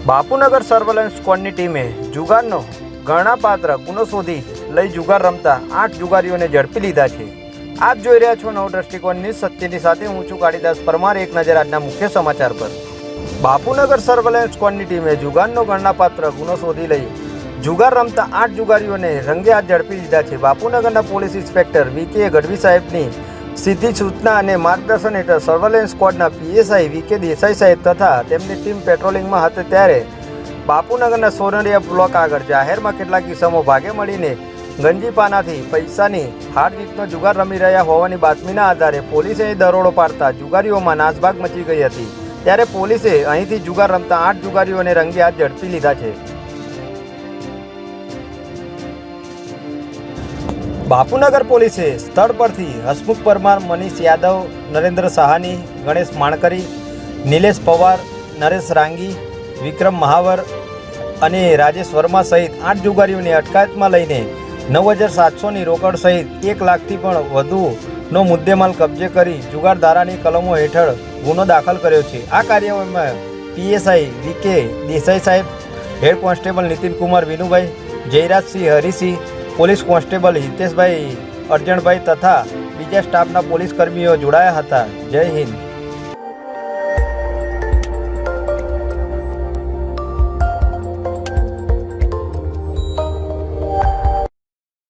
Bapunagar surveillance સ્ક્વોડની ટીમે જુગારનો ગણનાપાત્ર ગુનો શોધી લઈ જુગાર રમતા 8 જુગારીઓને ઝડપી લીધા છે। આપ જોઈ રહ્યા છો નવ દ્રષ્ટિકોણ ન્યૂઝ સત્યની સાથે હું છું કાળીદાસ પરમાર। એક નજર આજના મુખ્ય સમાચાર પર। બાપુનગર સર્વેલન્સ સ્ક્વોડની ટીમે જુગારનો ગણનાપાત્ર ગુનો શોધી લઈ જુગાર રમતા 8 જુગારીઓને રંગે હાથ ઝડપી લીધા છે। બાપુનગરના પોલીસ ઇન્સ્પેક્ટર વીકે ગઢવી સાહેબની સીધી સૂચના અને માર્ગદર્શન હેઠળ સર્વેલન્સ સ્ક્વોડના પીએસઆઈ વીકે દેસાઈ સાહેબ તથા તેમની ટીમ પેટ્રોલિંગમાં હતી ત્યારે બાપુનગરના સોનરિયા બ્લોક આગળ જાહેરમાં કેટલાક કિસ્સામાં ભાગે મળીને ગંજીપાનાથી પૈસાની હાર જીતનો જુગાર રમી રહ્યા હોવાની બાતમીના આધારે પોલીસે દરોડો પાડતા જુગારીઓમાં નાસભાગ મચી ગઈ હતી। ત્યારે પોલીસે અહીંથી જુગાર રમતા 8 જુગારીઓને રંગે હાથ ઝડપી લીધા છે। બાપુનગર પોલીસે સ્થળ પરથી હસમુખ પરમાર, મનીષ યાદવ, નરેન્દ્ર સાહાની, ગણેશ માણકરી, નિલેશ પવાર, નરેશ રાંગી, વિક્રમ મહાવર અને રાજેશ વર્મા સહિત 8 જુગારીઓની અટકાયતમાં લઈને 9,700ની રોકડ સહિત 1 લાખથી પણ વધુનો મુદ્દેમાલ કબજે કરી જુગાર ધારાની કલમો હેઠળ ગુનો દાખલ કર્યો છે। આ કાર્યવાહીમાં પીએસઆઈ વીકે દેસાઈ સાહેબ, head constable Nitinkumar Vinubhai, Jayrajsinh Harisinh, police constable Hiteshbhai Arjanbhai તથા બીજા સ્ટાફના પોલીસ કર્મીઓ જોડાયા હતા। જય હિન્દ।